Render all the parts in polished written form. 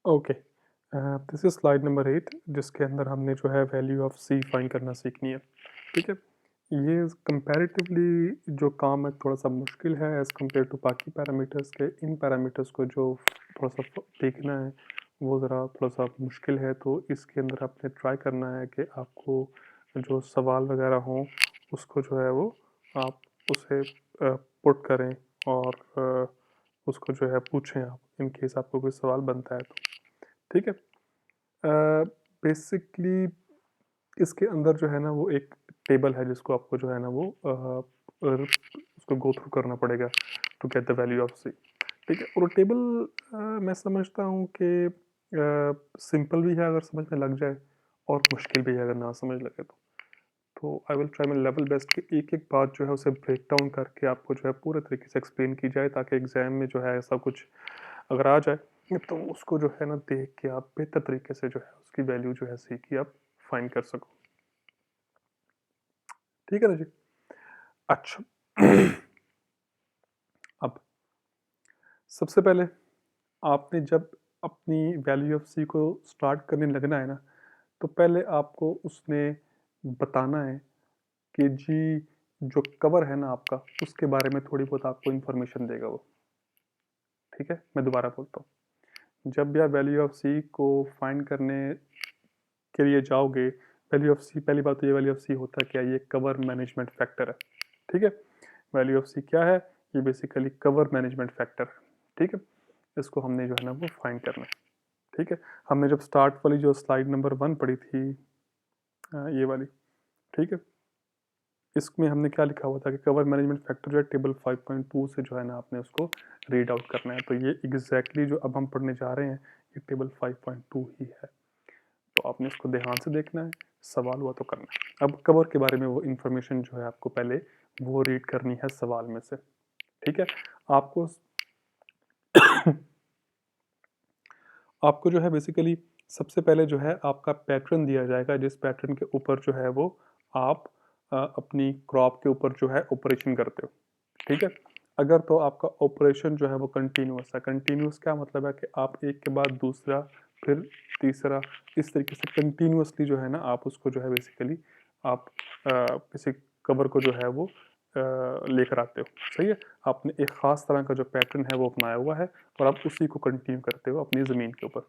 Okay, this is slide number 8 जिसके अंदर हमने जो है वैल्यू ऑफ सी फाइंड करना सीखनी है। ठीक है, ये कंपैरेटिवली जो काम है थोड़ा सा मुश्किल है एज़ कम्पेयर टू बाकी पैरामीटर्स के। इन पैरामीटर्स को जो थोड़ा सा देखना है वो ज़रा थोड़ा सा मुश्किल है, तो इसके अंदर आपने ट्राई करना है कि आपको जो सवाल वगैरह हों उसको जो है वो आप उसे पुट करें और उसको जो है पूछें आप, इन केस आपको कोई सवाल बनता है तो। ठीक है, बेसिकली इसके अंदर जो है ना वो एक टेबल है जिसको आपको जो है ना वो उसको गो थ्रू करना पड़ेगा to get the value of C. ठीक है, और वो टेबल मैं समझता हूँ कि सिंपल भी है अगर समझ में लग जाए, और मुश्किल भी है अगर ना समझ लगे तो I will try my level best कि एक एक बात जो है उसे ब्रेक डाउन करके आपको जो है पूरे तरीके से एक्सप्लेन की जाए, ताकि एग्जाम में जो है ऐसा कुछ अगर आ जाए तो उसको जो है ना देख के आप बेहतर तरीके से जो है उसकी वैल्यू जो है सी की आप फाइंड कर सको। ठीक है ना जी। अच्छा, अब सबसे पहले आपने जब अपनी वैल्यू ऑफ सी को स्टार्ट करने लगना है ना, तो पहले आपको उसने बताना है कि जी जो कवर है ना आपका उसके बारे में थोड़ी बहुत आपको इंफॉर्मेशन देगा वो। ठीक है, मैं दोबारा बोलता हूँ, जब भी आप वैल्यू ऑफ सी को फाइंड करने के लिए जाओगे, वैल्यू ऑफ सी पहली बात तो ये वैल्यू ऑफ सी होता है क्या, ये कवर मैनेजमेंट फैक्टर है। ठीक है, वैल्यू ऑफ सी क्या है, ये बेसिकली कवर मैनेजमेंट फैक्टर है। ठीक है, इसको हमने जो है ना वो फाइंड करना है। ठीक है, हमने जब स्टार्ट वाली जो स्लाइड नंबर 1 पढ़ी थी, ये वाली, ठीक है, इसमें हमने क्या लिखा हुआ था कि कवर मैनेजमेंट फैक्टर जो है टेबल 5.2 से जो है ना आपने उसको रीड आउट करना है। तो ये एग्जैक्टली जो अब हम पढ़ने जा रहे हैं ये टेबल 5.2 ही है, तो आपने इसको ध्यान से देखना है, सवाल हुआ तो करना है। अब कवर के बारे में वो इन्फॉर्मेशन जो है आपको पहले वो रीड करनी है सवाल में से। ठीक है, आपको आपको जो है बेसिकली सबसे पहले जो है आपका पैटर्न दिया जाएगा, जिस पैटर्न के ऊपर जो है वो आप अपनी क्रॉप के ऊपर जो है ऑपरेशन करते हो। ठीक है, अगर तो आपका ऑपरेशन जो है वो कंटिन्यूअस है। कंटिन्यूअस क्या मतलब है कि आप एक के बाद दूसरा, फिर तीसरा, इस तरीके से कंटिन्यूअसली जो है ना आप उसको जो है बेसिकली आप किसी कवर को जो है वो लेकर आते हो। सही है, आपने एक ख़ास तरह का जो पैटर्न है वो अपनाया हुआ है और आप उसी को कंटिन्यू करते हो अपनी ज़मीन के ऊपर।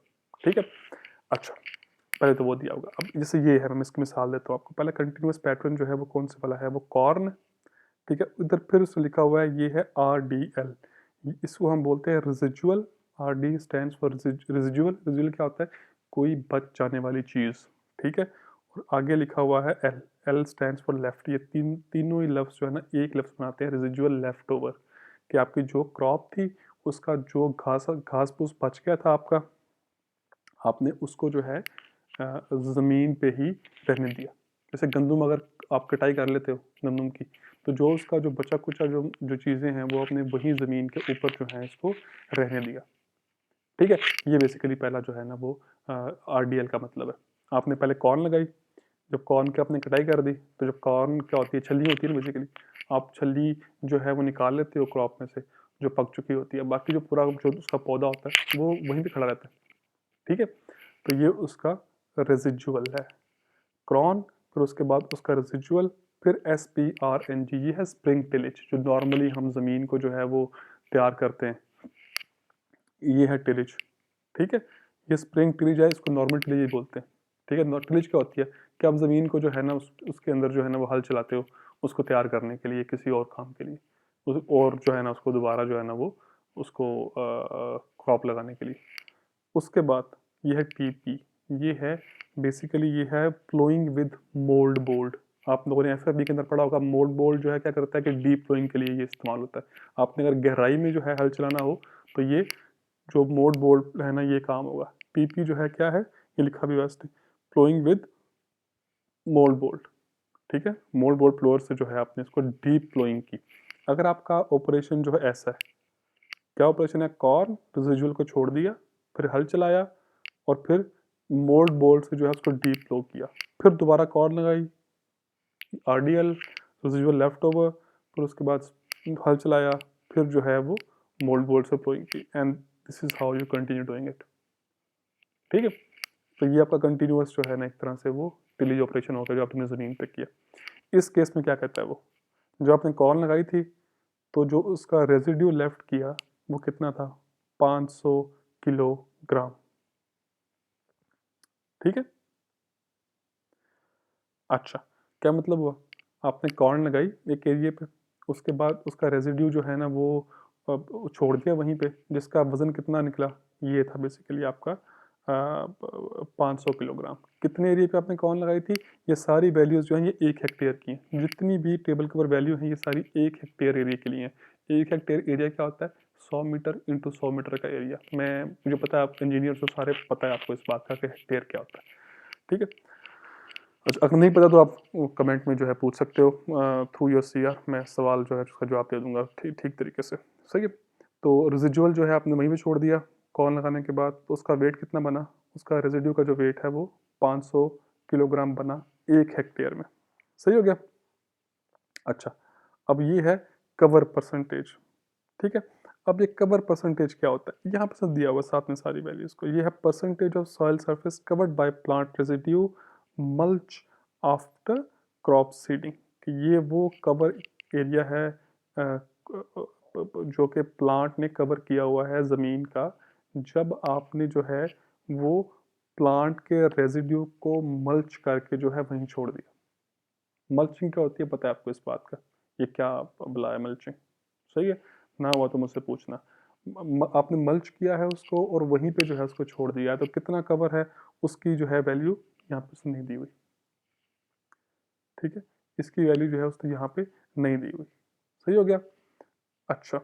ठीक है, अच्छा, पहले तो वो दिया होगा। अब जैसे ये है, मैं इसकी मिसाल देता हूँ आपको। पहला कंटिन्यूअस पैटर्न जो है वो कौन से वाला है, वो कॉर्न। ठीक है, इधर फिर उसमें लिखा हुआ है ये है RDL, इसको हम बोलते हैं residual. RD stands for residual. Residual क्या होता है, कोई बच जाने वाली चीज़। ठीक है, और आगे लिखा हुआ है L। L stands for left. ये तीनों ही लफ्ज़ जो है ना एक लफ्ज़ बनाते हैं रिजिजुअल लेफ्ट ओवर, कि आपकी जो क्रॉप थी उसका जो घास घास फूस बच गया था आपका, आपने उसको जो है ज़मीन पे ही रहने दिया। जैसे गंदम अगर आप कटाई कर लेते हो गंदम की, तो जो उसका जो बचा कुचा जो जो चीज़ें हैं वो आपने वही ज़मीन के ऊपर जो है इसको रहने दिया। ठीक है, ये बेसिकली पहला जो है ना वो RDL का मतलब है। आपने पहले कॉर्न लगाई, जब कॉर्न की आपने कटाई कर दी, तो जब कॉर्न क्या होती है, छल्ली होती है ना बेसिकली, आप छल्ली जो है वो निकाल लेते हो क्रॉप में से जो पक चुकी होती है, बाकी जो पूरा जो उसका पौधा होता है वो वहीं पे खड़ा रहता है। ठीक है, तो ये उसका रेजिजुअल है क्रॉन। फिर उसके बाद उसका रेजिजुअल, फिर SPRNG, ये है स्प्रिंग टिलेज, जो नॉर्मली हम ज़मीन को जो है वो तैयार करते हैं, ये है टिलेज। ठीक है, ये स्प्रिंग टिलेज है, इसको नॉर्मल टिलेज ही बोलते हैं। ठीक है, टिलेज क्या होती है कि आप ज़मीन को जो है ना उसके अंदर जो है ना वो हल चलाते हो उसको तैयार करने के लिए किसी और काम के लिए, और जो है ना उसको दोबारा जो है ना वो उसको क्रॉप लगाने के लिए। उसके बाद ये है TP, ये है बेसिकली ये है प्लोइंग विद मोल्ड बोल्ड। आप लोगों ने FFB के अंदर पढ़ा होगा, मोल्ड बोल्ड जो है क्या करता है कि डीप प्लोइंग के लिए ये इस्तेमाल होता है। आपने अगर गहराई में जो है हल चलाना हो तो ये जो मोल्ड बोल्ड है ना ये काम होगा। PP जो है क्या है, ये लिखा भी वास्ते प्लोइंग विद मोल्ड बोल्ड। ठीक है, मोल्ड बोल्ड प्लोअर से जो है आपने इसको डीप प्लोइंग की। अगर आपका ऑपरेशन जो है ऐसा है, क्या ऑपरेशन है, कॉर्न रेजिजुअल को छोड़ दिया, फिर हल चलाया, और फिर मोल्ड बोल्ड से जो है उसको डीप फ्लो किया, फिर दोबारा कॉर्न लगाई, RDL रेजिजुअल लेफ्ट ओवर, फिर उसके बाद हल चलाया, फिर जो है वो मोल्ड बोल्ड से फ्लोइंग की, and this is how you continue doing it. ठीक है। तो ये आपका कंटिन्यूअस जो है ना एक तरह से वो टिलीज ऑपरेशन होगा जो आपने ज़मीन पे किया। इस केस में क्या कहता है वो, जो आपने कॉर्न लगाई थी तो जो उसका रेजिड्यू लेफ्ट किया वो कितना था, 500 किलोग्राम। ठीक है। अच्छा, क्या मतलब हुआ, आपने कॉर्न लगाई एक एरिया पे, उसके बाद उसका रेजिड्यू जो है ना वो छोड़ दिया वहीं पे, जिसका वजन कितना निकला, ये था बेसिकली आपका 500 किलोग्राम। कितने एरिया पे आपने कॉर्न लगाई थी, ये सारी वैल्यूज़ जो हैं ये 1 हेक्टेयर की हैं। जितनी भी टेबल के ऊपर वैल्यू हैं ये सारी 1 हेक्टेयर एरिया के लिए हैं। 1 हेक्टेयर एरिया क्या होता है, 100 मीटर इंटू 100 मीटर का एरिया। मुझे पता है आप इंजीनियर हो सारे, पता है आपको इस बात का कि हेक्टेयर क्या होता है। ठीक है। अच्छा, अगर नहीं पता तो आप कमेंट में जो है पूछ सकते हो थ्रू योर सीआर, मैं सवाल जो है उसका जवाब दे दूंगा ठीक ठीक तरीके से। सही है। तो रेजिडुअल जो है आपने वहीं पे छोड़ दिया कॉर्न लगाने के बाद, तो उसका वेट कितना बना, उसका रेजिड्यू का जो वेट है वो 500 किलोग्राम बना 1 हेक्टेयर में। सही हो गया। अच्छा, अब ये है कवर परसेंटेज। ठीक है। अब ये कवर परसेंटेज क्या होता है, यहाँ पर दिया हुआ साथ में सारी वैल्यूज को। ये है percentage of soil surface covered by plant residue mulch after crop seeding. कि ये वो कवर एरिया है जो कि प्लांट ने कवर किया हुआ है ज़मीन का, जब आपने जो है वो प्लांट के रेजिड्यू को मल्च करके जो है वहीं छोड़ दिया। मल्चिंग क्या होती है पता है आपको इस बात का, ये क्या बुलाया मल्चिंग। सही है। ना हुआ तो मुझसे पूछना। आपने मल्च किया है उसको और वहीं पे जो है उसको छोड़ दिया है, तो कितना कवर है उसकी जो है वैल्यू यहाँ पे नहीं दी हुई। ठीक है। इसकी वैल्यू जो है उसने यहाँ पे नहीं दी हुई। सही हो गया। अच्छा,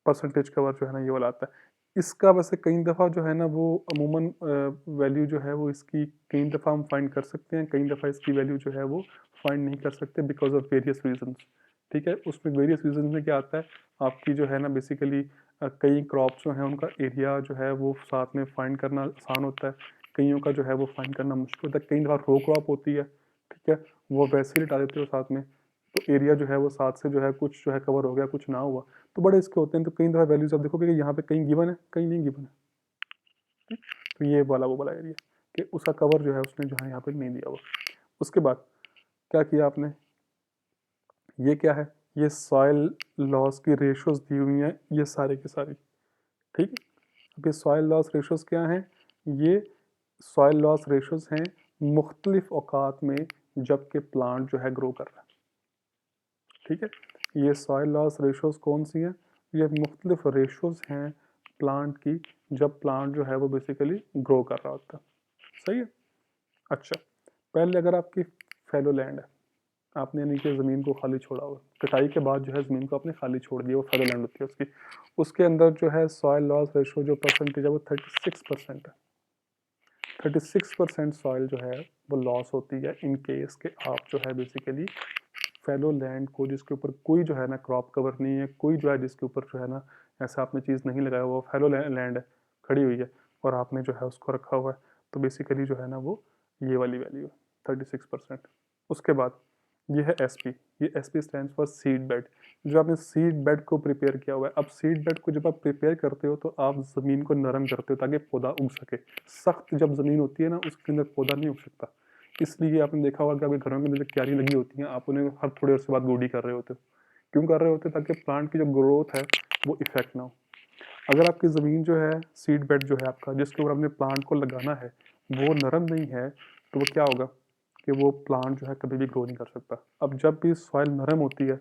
परसेंटेज कवर जो है ना ये वाला आता है। इसका वैसे कई दफ़ा जो है ना वो अमूमन वैल्यू जो है वो इसकी कई दफ़ा हम फाइंड कर सकते हैं, कई दफ़ा इसकी वैल्यू जो है वो फाइंड नहीं कर सकते बिकॉज ऑफ वेरियस रीजंस। ठीक है। उसमें वेरियस रीजंस में क्या आता है, आपकी जो है ना बेसिकली कई क्रॉप्स जो हैं उनका एरिया जो है वो साथ में फाइंड करना आसान होता है, कईयों का जो है वो फाइंड करना मुश्किल होता है। कई दफ़ा रो क्रॉप होती है, ठीक है, वो वैसे ही लटा देते हो साथ में, तो एरिया जो है वो साथ से जो है कुछ जो है कवर हो गया, कुछ ना हुआ, तो बड़े इसके होते हैं। तो कई दफ़ा वैल्यूज आप देखोगे कि यहाँ पे कहीं गिवन है कहीं नहीं गिवन है। ठीक? तो ये वाला वो वाला एरिया कि उसका कवर जो है उसने जो है यहाँ पे नहीं दिया हुआ। उसके बाद क्या किया आपने, ये क्या है, ये सॉइल लॉस की रेशोज दी हुई हैं ये सारे के सारी। ठीक है। अब ये सॉइल लॉस रेशोज क्या हैं, ये सॉइल लॉस रेशोज हैं मुख्तलिफ औकात में जबकि प्लांट जो है ग्रो कर रहा है। ठीक है। ये सॉइल लॉस रेशोज कौन सी हैं, ये मुख्तलिफ रेशोज हैं प्लांट की जब प्लांट जो है वो बेसिकली ग्रो कर रहा होता है। सही है। अच्छा, पहले अगर आपकी फैलो लैंड है, आपने नीचे ज़मीन को खाली छोड़ा हुआ, कटाई के बाद जो है ज़मीन को आपने खाली छोड़ दिया, वो फैलो लैंड होती है उसकी, उसके अंदर जो है सॉइल लॉस रेशो जो परसेंटेज है वो 36% है। 36% सॉइल जो है वो लॉस होती है इन केस के आप जो है बेसिकली फैलो लैंड को, जिसके ऊपर कोई जो है ना क्रॉप कवर नहीं है, कोई जो है जिसके ऊपर जो है ना ऐसा आपने चीज़ नहीं लगाया हुआ, फैलो लैंड है, खड़ी हुई है और आपने जो है उसको रखा हुआ है, तो बेसिकली जो है ना वो ये वाली वैल्यू है 36%। उसके बाद ये है एसपी, ये SP stand for seed bed. जो आपने सीड बेड को प्रिपेयर किया हुआ है, अब सीड बेड को जब आप प्रिपेयर करते हो तो आप ज़मीन को नरम करते हो ताकि पौधा उग सके। सख्त जब ज़मीन होती है ना उसके अंदर पौधा नहीं उग सकता, इसलिए आपने देखा होगा कि आपके घरों के अंदर क्यारी लगी होती हैं, आप उन्हें हर थोड़ी देर से बाद गोडी कर रहे होते हो। क्यों कर रहे होते, ताकि प्लांट की जो ग्रोथ है वो इफेक्ट ना हो। अगर आपकी ज़मीन जो है सीड बेड जो है आपका, जिसके ऊपर आपने प्लांट को लगाना है, वो नरम नहीं है, तो वो क्या होगा कि वो प्लांट जो है कभी भी ग्रो नहीं कर सकता। अब जब भी सॉइल नरम होती है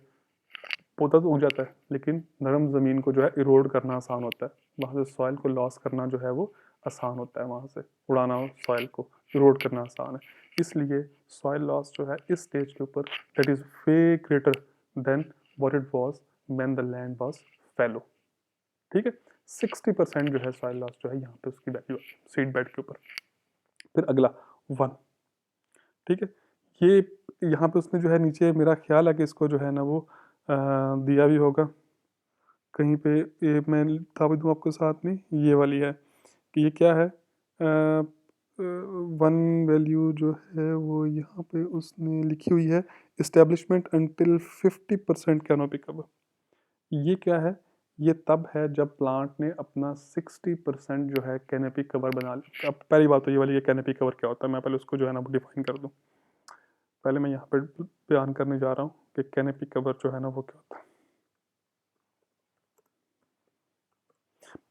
पौधा तो उग जाता है, लेकिन नरम ज़मीन को जो है इरोड करना आसान होता है, वहाँ से सॉइल को लॉस करना जो है वो आसान होता है, वहाँ से उड़ाना सॉइल को इरोड करना आसान है। इसलिए सॉइल लॉस जो है इस स्टेज के ऊपर that is way greater than what it was when the land was fallow. ठीक है। 60% जो है सॉइल लॉस जो है यहाँ पे उसकी वैल्यू है सीड बेड के ऊपर। फिर अगला 1। ठीक है। ये यहाँ पे उसने जो है नीचे, मेरा ख्याल है कि इसको जो है ना वो दिया भी होगा कहीं पे, ये मैं बता भी दूँ आपको साथ में, ये वाली है कि ये क्या है, 1 वैल्यू जो है वो यहाँ पे उसने लिखी हुई है, इस्टेब्लिशमेंट अंटिल 50% कैनोपी कवर। ये क्या है, ये तब है जब प्लांट ने अपना 60% जो है कैनेपी कवर बना लिया। अब पहली बात तो ये वाली, ये कैनेपी कवर क्या होता है, मैं पहले उसको जो है ना डिफाइन कर दूं। पहले मैं यहाँ पे बयान करने जा रहा हूँ कि कैनेपी कवर जो है ना वो क्या होता है।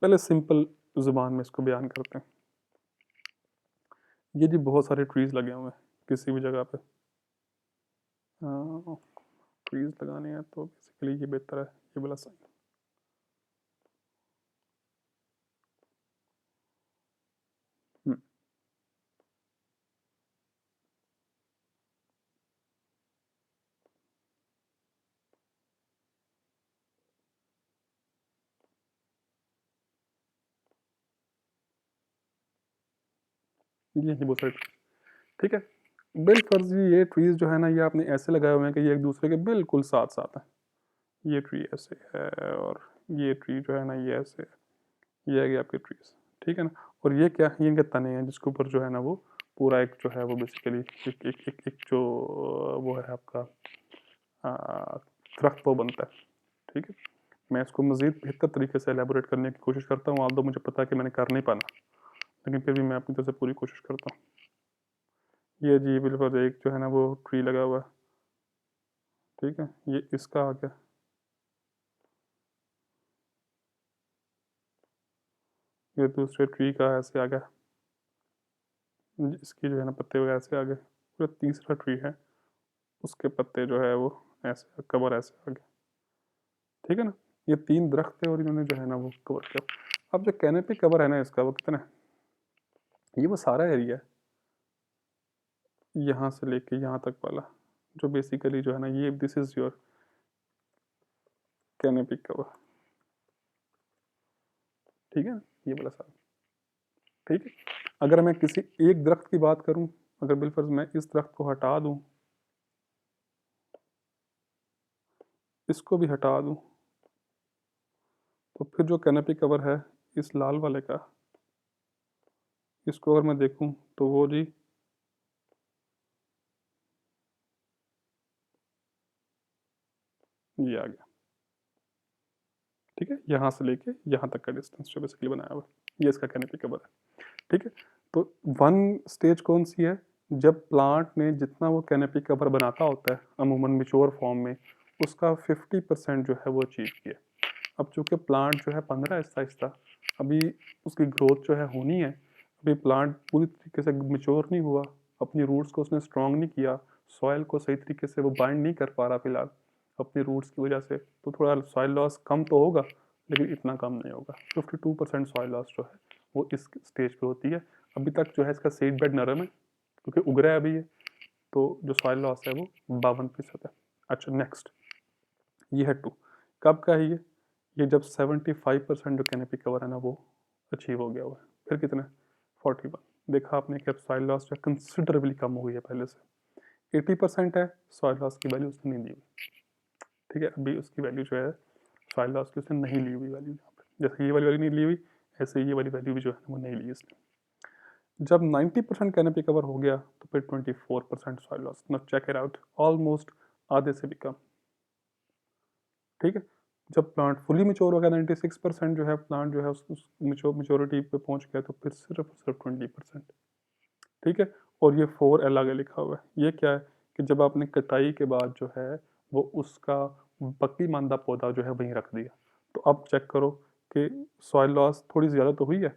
पहले सिंपल जुबान में इसको बयान करते हैं। ये जी बहुत सारे ट्रीज लगे हुए हैं किसी भी जगह पे, ट्रीज लगाने हैं तो बेसिकली ये बेहतर है, ये वाला साइन। ये बहुत सारे trees, ठीक है। बिल फर्ज ये ट्रीज जो है ना, ये आपने ऐसे लगाए हुए हैं कि ये एक दूसरे के बिल्कुल साथ साथ हैं। ये ट्री ऐसे है और ये ट्री जो है ना ये ऐसे है, ये है आपके ट्रीज, ठीक है ना। और ये क्या है, ये इनके तने हैं जिसके ऊपर जो है ना वो पूरा एक जो है वो बेसिकली एक जो वो है आपका दरख्त वो बनता है, ठीक है। मैं इसको मज़ीद बेहतर तरीके से एलेबोरेट करने की कोशिश करता हूँ, आल्दो मुझे पता है कि मैंने कर नहीं पाना, लेकिन फिर भी मैं अपनी तरफ से पूरी कोशिश करता हूँ। ये जी बिल्कुल एक जो है ना वो ट्री लगा हुआ है, ठीक है। ये इसका आ गया, ये दूसरे ट्री का ऐसे आ गया, इसकी जो है ना पत्ते वगैरह ऐसे आ गए। फिर तीसरा ट्री है, उसके पत्ते जो है वो ऐसे, कवर ऐसे आ गया, ठीक है ना। ये 3 दरख्त है और इन्होंने जो है ना वो कवर किया। अब जो कैनेपी कवर है ना इसका, वो कितना है, ये वो सारा एरिया है यहाँ से लेके यहाँ तक वाला, जो बेसिकली जो है ना ये this is your canopy cover, ठीक है ना, ये वाला सारा, ठीक है। अगर मैं किसी एक दरख्त की बात करूं, अगर बिलफर्ज मैं इस दरख्त को हटा दूं, इसको भी हटा दूं, तो फिर जो कैनेपी कवर है इस लाल वाले का, इसको अगर मैं देखूं तो वो जी ये आ गया, ठीक है। यहाँ से लेके यहाँ तक का डिस्टेंस जो बेसिकली बनाया हुआ है, ये इसका कैनेपी कवर है, ठीक है। तो वन स्टेज कौन सी है, जब प्लांट ने जितना वो कैनेपी कवर बनाता होता है अमूमन मिच्योर फॉर्म में, उसका 50% जो है वो अचीव किया। अब चूंकि प्लांट जो है 15 आहिस्ता आहिस्ता अभी उसकी ग्रोथ जो है होनी है, अभी प्लांट पूरी तरीके से मिच्योर नहीं हुआ, अपनी रूट्स को उसने स्ट्रॉन्ग नहीं किया, सॉइल को सही तरीके से वो बाइंड नहीं कर पा रहा फिलहाल अपनी रूट्स की वजह से, तो थोड़ा सॉइल लॉस कम तो होगा, लेकिन इतना कम नहीं होगा। 52% सॉइल लॉस जो है वो इस स्टेज पे होती है। अभी तक जो है इसका सीड बेड नरम है क्योंकि उग रहा है अभी ये, तो जो सॉइल लॉस है वो 52% है। अच्छा नेक्स्ट, ये है 2, कब का है ये जब 75% जो कैनेपी कवर है ना वो अचीव हो गया हुआ है। फिर कितना है 41, देखा आपने कि अब सॉइल लॉस जो है कंसिडरेबली कम हो गई है पहले से। 80% है, सॉइल लॉस की वैल्यू उसने नहीं दी हुई, ठीक है। अभी उसकी वैल्यू जो है सॉइल लॉस की उसने नहीं ली हुई वैल्यू यहाँ पे, जैसे ये वाली वैल्यू नहीं ली हुई, ऐसे ये वाली वैल्यू भी जो है वो नहीं ली इसने। जब 90% कैनेपी कवर हो गया तो फिर 24% soil loss. Now check it out, almost आधे से भी कम, ठीक है। जब प्लांट फुली मेच्योर हो गया 96% जो है प्लांट जो है उस मेच्योरिटी पे पहुंच गया, तो फिर सिर्फ सिर्फ 20%, ठीक है। और ये 4L आगे लिखा हुआ है, ये क्या है कि जब आपने कटाई के बाद जो है वो उसका बकी मांदा पौधा जो है वहीं रख दिया, तो अब चेक करो कि सॉइल लॉस थोड़ी ज़्यादा तो हुई है,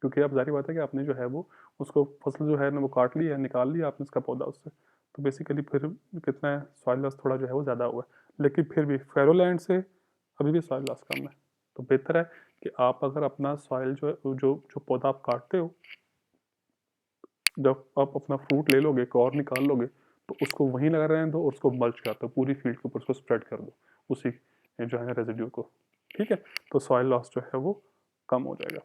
क्योंकि अब जारी बात है कि आपने जो है वो उसको फसल जो है ना वो काट लिया, निकाल लिया आपने उसका पौधा उससे, तो बेसिकली फिर कितना है सॉइल लॉस थोड़ा जो है वो ज़्यादा हुआ है, लेकिन फिर भी फेरोलैंड से अभी भी सॉइल लॉस कम है। तो बेहतर है कि आप अगर अपना सॉइल जो जो पौधा आप काटते हो, जब आप अपना फ्रूट ले लोगे, एक और निकाल लोगे, तो उसको वहीं लगा रहने दो और उसको मल्च कर दो, पूरी फील्ड के ऊपर उसको स्प्रेड कर दो उसी जो है रेजिड्यू को, ठीक है। तो सॉइल लॉस जो है वो कम हो जाएगा।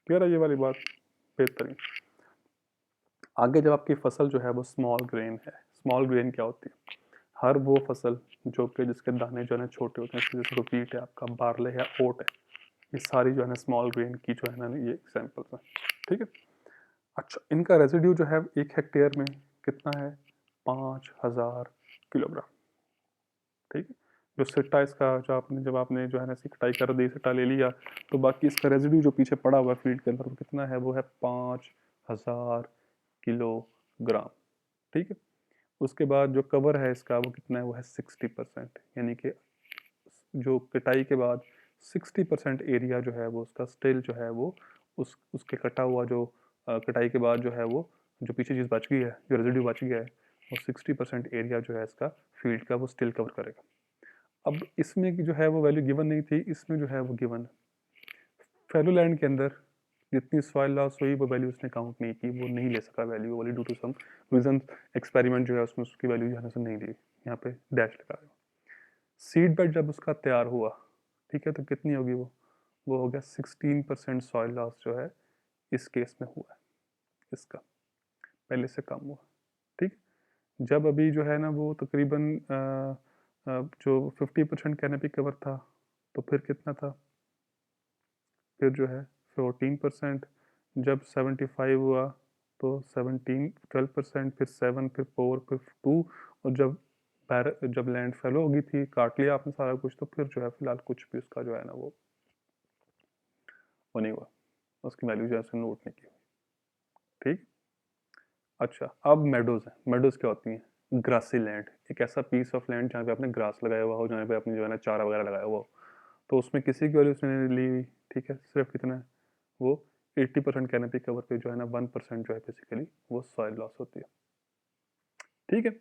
क्लियर है ये वाली बात, बेहतरीन। आगे जब आपकी फसल जो है वो स्मॉल ग्रेन है, स्मॉल ग्रेन क्या होती है, हर वो फसल जो कि जिसके दाने जो है ना छोटे होते हैं, जैसे व्हीट है आपका, बार्ले है, ओट है, ये सारी जो है ना स्मॉल ग्रेन की जो है ना ये एग्जाम्पल्स हैं, ठीक है। अच्छा, इनका रेजिड्यू जो है 1 हेक्टेयर में कितना है, 5000 किलोग्राम, ठीक है। जो सिट्टा इसका जो आपने जब आपने जो है ना इसकी कटाई कर दी, सिट्टा ले लिया, तो बाकी इसका रेजिड्यू जो पीछे पड़ा हुआ है फील्ड के अंदर वो कितना है, वो है 5000 किलोग्राम। ठीक है। उसके बाद जो कवर है इसका वो कितना है, वो है 60%, यानी कि जो कटाई के बाद 60% एरिया जो है वो उसका स्टिल जो है वो उसके कटा हुआ जो कटाई के बाद जो है वो जो पीछे चीज़ बच गई है, जो रेजिड्यू बच गया है, वो 60% एरिया जो है इसका फील्ड का वो स्टिल कवर करेगा। अब इसमें जो है वो वैल्यू गिवन नहीं थी, इसमें जो है वो गिवन है। फेलोलैंड के अंदर जितनी सॉइल लॉस हुई वो वैल्यू उसने काउंट नहीं की, वो नहीं ले सका वैल्यू वाली due to some reason. Experiment जो है उसमें उसकी वैल्यू यहाँ से नहीं ली, यहाँ पे डैश लगा। सीड बेड जब उसका तैयार हुआ, ठीक है, तो कितनी होगी वो हो गया 16% सॉइल लॉस जो है इस केस में हुआ है, इसका पहले से कम हुआ। ठीक। जब अभी जो है ना वो तकरीबन जो 50% कैनोपी कवर था, तो फिर कितना था, फिर जो है 14%। जब 75 हुआ तो 12%, फिर 7, फिर 4, फिर 2। और जब लैंड फेलो हो गई थी, काट लिया आपने सारा कुछ, तो फिर जो है फिलहाल कुछ भी उसका जो है ना वो नहीं हुआ, उसकी वैल्यू जो है नोट नहीं की। ठीक। अच्छा, अब मेडोज है। मेडोज क्या होती हैं? ग्रासी लैंड, एक ऐसा पीस ऑफ लैंड जहाँ पे आपने ग्रास लगाया हुआ हो, जहाँ पे आपने जो है ना चारा वगैरह लगाया हुआ हो, तो उसमें किसी की वैल्यू उसने नहीं ली हुई। ठीक है, सिर्फ कितना है वो 80% कैनोपी कवर पे जो है ना 1% जो है बेसिकली वो सॉइल लॉस होती है। ठीक है।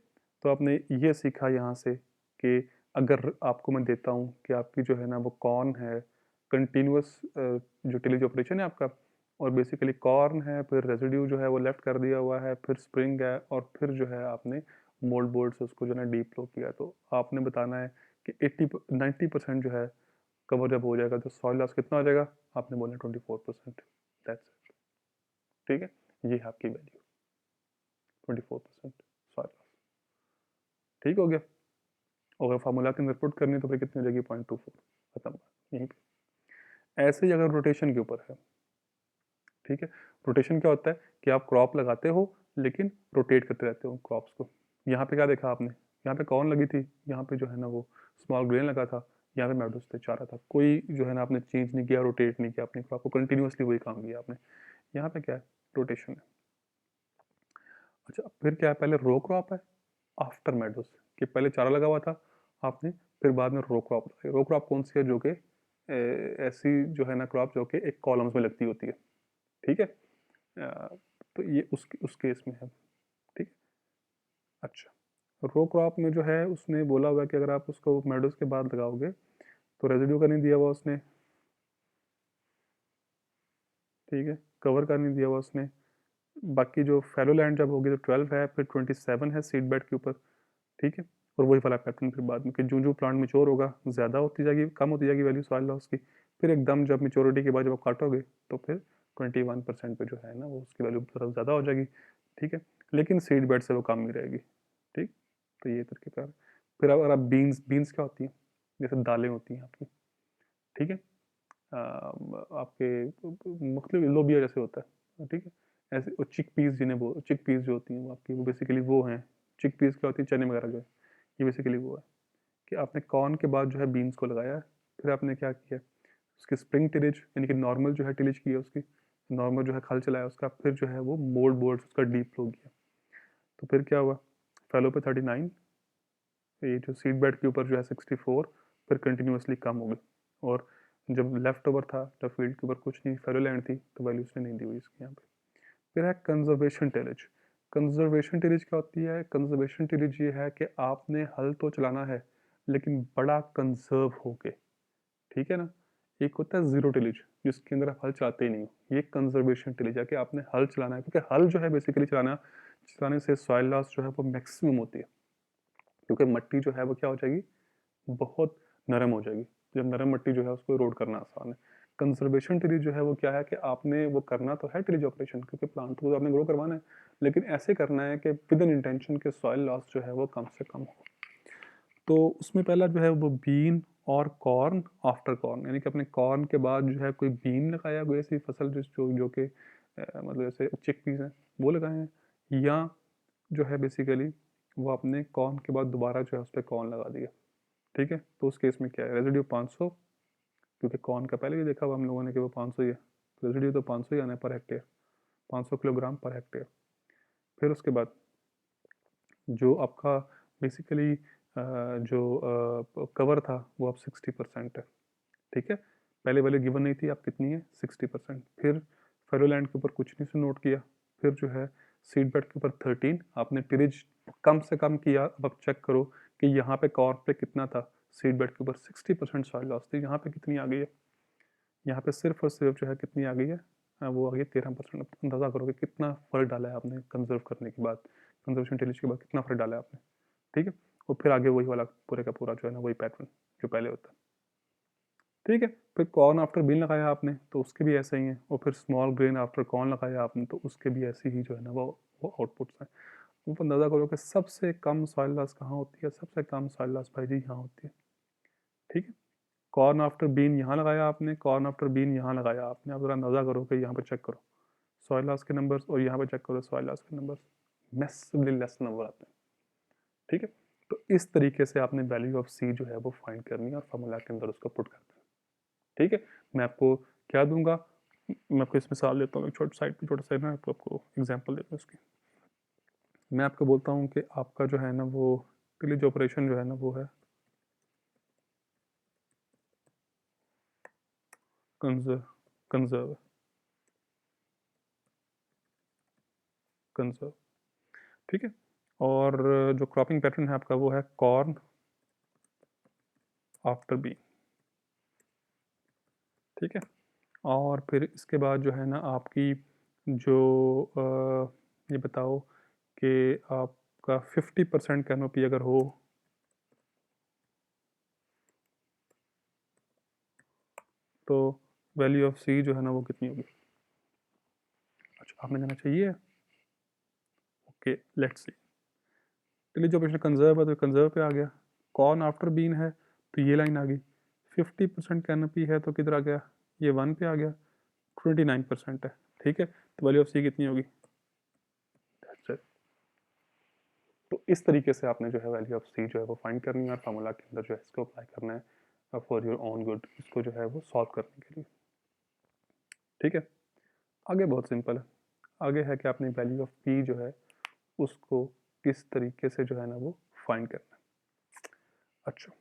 तो आपने ये सीखा यहाँ से कि अगर आपको मैं देता हूँ कि आपकी जो है ना वो कॉर्न है, कंटिन्यूस जो टिलेज ऑपरेशन है आपका, और बेसिकली कॉर्न है, फिर रेजिड्यू जो है वो लेफ्ट कर दिया हुआ है, फिर स्प्रिंग है, और फिर जो है आपने मोल्ड बोर्ड से उसको जो है ना डीप फ्लो किया, तो आपने बताना है कि 90% जो है कवर जब हो जाएगा तो सॉइल लॉस कितना हो जाएगा, आपने बोला 24%। That's it. ठीक है, ये है आपकी वैल्यू 24% सॉइल लॉस। ठीक हो गया। और अगर फार्मूला के अंदर पुट करनी है तो फिर कितनी हो जाएगी, 0.24, खत्म यहीं पे। ऐसे ही अगर रोटेशन के ऊपर है, ठीक है, रोटेशन क्या होता है कि आप क्रॉप लगाते हो लेकिन रोटेट करते रहते हो क्रॉप्स को। यहाँ पे क्या देखा आपने, यहाँ पे कॉर्न लगी थी, यहाँ पे जो है ना वो स्मॉल ग्रेन लगा था, यहाँ पे मेडोज थे, चारा था, कोई जो है ना आपने चेंज नहीं किया, रोटेट नहीं किया अपनी क्रॉप को, कंटिन्यूसली वही काम किया आपने। यहाँ पे क्या है, रोटेशन है। अच्छा, फिर क्या है, पहले रो क्रॉप है आफ्टर मेडोज, कि पहले चारा लगा हुआ था आपने, फिर बाद में रो क्रॉप लगाई। रो क्रॉप कौन सी है, जो कि ऐसी जो है ना क्रॉप जो कि एक कॉलम्स में लगती होती है। ठीक है। तो ये उस केस में है। ठीक। अच्छा, रो क्रॉप में जो है उसने बोला हुआ है कि अगर आप उसको मेडोज के बाद लगाओगे तो रेजिड्यू का नहीं दिया हुआ उसने, ठीक है, कवर का नहीं दिया हुआ उसने। बाकी जो फैलो लैंड जब होगी तो 12 है, फिर 27 है सीड बेड के ऊपर। ठीक है। और वही वाला पैटर्न फिर बाद में कि जो प्लांट मेच्योर होगा ज़्यादा होती जाएगी, कम होती जाएगी वैल्यू सॉइल लॉस की, फिर एकदम जब मेच्योरिटी के बाद जब आप काटोगे तो फिर 21% पे जो है ना वो उसकी वैल्यू थोड़ा ज़्यादा हो जाएगी। ठीक है, लेकिन सीड बेड से वो कम ही रहेगी। ठीक। तो ये तरीके का। फिर अगर आप बीन्स, बीन्स क्या होती हैं, जैसे दालें होती हैं आपकी। ठीक है। आपके मतलब लोबिया जैसे होता है, ठीक है, ऐसे चिक पीस जिन्हें वो चिक पीस जो होती हैं वो आपकी, वो बेसिकली वो हैं। चिक पीस क्या होती है, चने वगैरह जो है, ये बेसिकली वो है कि आपने कॉर्न के बाद जो है बीन्स को लगाया, फिर आपने क्या किया, उसकी स्प्रिंग टिलेज यानी कि नॉर्मल जो है टिलेज की है उसकी, नॉर्मल जो है खल चलाया उसका, फिर जो है वो मोल्ड बोर्ड उसका डीप फ्लो किया, तो फिर क्या हुआ, फैलो पे 39, ये जो सीड बेड के ऊपर जो है 64, फिर कंटिन्यूसली कम हो गई। और जब लेफ्ट ओवर था, जब फील्ड के ऊपर कुछ नहीं फैलो लैंड थी, तो वैल्यू उसने नहीं दी हुई इसकी यहाँ पे। फिर है कंजर्वेशन टिलेज। कंजर्वेशन टिलेज क्या होती है, कंजर्वेशन टिलेज ये है कि आपने हल तो चलाना है लेकिन बड़ा कंजर्व होके। ठीक है ना, एक होता है जीरो टिलेज जिसके अंदर आप हल चलाते ही नहीं हो, ये कंजर्वेशन टिलेज है कि आपने हल चलाना है, क्योंकि हल जो है बेसिकली चलाने से सॉइल लॉस जो है वो मैक्सिमम होती है, क्योंकि मिट्टी जो है वो क्या हो जाएगी, बहुत नरम हो जाएगी। जब नरम मिट्टी जो है उसको रोड करना आसान है। कंजर्वेशन टिलेज जो है वो क्या है कि आपने वो करना तो है टिलेज ऑपरेशन, क्योंकि प्लांट को आपने ग्रो करवाना है, लेकिन ऐसे करना है कि विद इन इंटेंशन के सॉइल लॉस जो है वो कम से कम हो। तो उसमें पहला जो है वो बीन और कॉर्न आफ्टर कॉर्न, यानी कि अपने कॉर्न के बाद जो है कोई बीन लगाया, कोई ऐसी फसल जो कि मतलब जैसे चिक पीस हैं वो लगाए हैं, या जो है बेसिकली वो अपने कॉर्न के बाद दोबारा जो है उस पर कॉर्न लगा दिया। ठीक है। तो उस केस में क्या है, रेजिड्यू 500, क्योंकि कॉर्न का पहले भी देखा हुआ हम लोगों ने कि वो 500 ही है, तो रेजिड्यू तो 500 ही आना है per hectare, 500 kilogram per hectare. फिर उसके बाद जो आपका बेसिकली जो कवर था वो अब 60% है, ठीक है। पहले वाले गिवन नहीं थी, आप कितनी है 60%। फिर फेरोलैंड के ऊपर कुछ नहीं से नोट किया। फिर जो है सीड बेड के ऊपर 13, आपने टिरेज कम से कम किया। अब आप चेक करो कि यहाँ पे कॉर्न पे कितना था, सीड बेड के ऊपर 60% सॉइल लॉस थी, यहाँ पे कितनी आ गई है, यहाँ पे सिर्फ और सिर्फ जो है कितनी आ गई है, वो आ गई 13%। अंदाजा करो कि कितना फर्क डाला है आपने कंजर्व करने के बाद, कंजर्वेशन टिलेज के बाद कितना फर्क डाला है आपने, ठीक है। और फिर आगे वही वाला पूरे का पूरा जो है ना वही पैटर्न जो पहले होता है, ठीक है। फिर कॉर्न आफ्टर बीन लगाया आपने तो उसके भी ऐसे ही हैं, और फिर स्मॉल ग्रेन आफ्टर कॉर्न लगाया आपने तो उसके भी ऐसे ही जो है ना वो आउटपुट्स हैं। ऊपर अंदाजा करो कि सबसे कम सॉइल लॉस कहाँ होती है, सबसे कम सॉइल लॉस भाई जी यहाँ होती है, ठीक है। कॉर्न आफ्टर बीन यहाँ लगाया आपने, कॉर्न आफ्टर बीन यहाँ लगाया आपने, आप जरा अंदाजा करो कि यहाँ पे चेक करो सॉइल लॉस के नंबर्स और यहाँ पे चेक करो सॉइल लॉस के नंबर्स, मैसिवली लेस नंबर आते हैं, ठीक है। तो इस तरीके से आपने वैल्यू ऑफ सी जो है वो फाइंड करनी है और फार्मूला के अंदर उसको पुट करना है, ठीक है। मैं आपको क्या दूंगा, मैं आपको इस मिसाल देता हूँ, एक छोटा साइड पे छोटा सा ना आपको एग्जांपल देता हूँ इसकी। मैं आपको बोलता हूँ कि आपका जो है ना वो टिलेज ऑपरेशन जो है ना वो है कंजर्व कंजर्व कंजर्व, ठीक है। और जो क्रॉपिंग पैटर्न है आपका वो है कॉर्न आफ्टर बीन, ठीक है। और फिर इसके बाद जो है ना आपकी जो ये बताओ कि आपका 50% कैनोपी अगर हो तो वैल्यू ऑफ सी जो है ना वो कितनी होगी। अच्छा आपने जाना चाहिए, ओके लेट्स सी। चलिए जो ऑपरेशन कंजर्व है तो कंजर्व पे आ गया, कॉर्न आफ्टर बीन है तो ये लाइन आ गई, 50% कैनोपी है तो किधर आ गया, ये 1 पे आ गया, 29% है, ठीक है। तो वैल्यू ऑफ सी कितनी होगी, That's it। तो इस तरीके से आपने जो है वैल्यू ऑफ सी जो है वो फाइंड करनी है और फार्मूला के अंदर जो है इसको अप्लाई करना है फॉर योर ओन गुड, इसको जो है वो सॉल्व करने के लिए, ठीक है। आगे बहुत सिंपल है, आगे है कि आपने वैल्यू ऑफ पी जो है उसको किस तरीके से जो है ना वो फाइंड करना है। अच्छा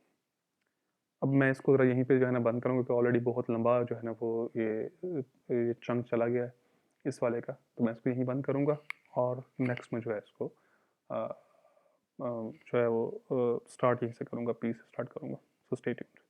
अब मैं इसको अगर यहीं पे जो है ना बंद करूँगा, क्योंकि ऑलरेडी बहुत लंबा जो है ना वो ये चंक चला गया है इस वाले का, तो मैं इसको यहीं बंद करूँगा और नेक्स्ट में जो है इसको जो है वो स्टार्ट यहीं से करूँगा, पी से स्टार्ट करूँगा। So stay tuned.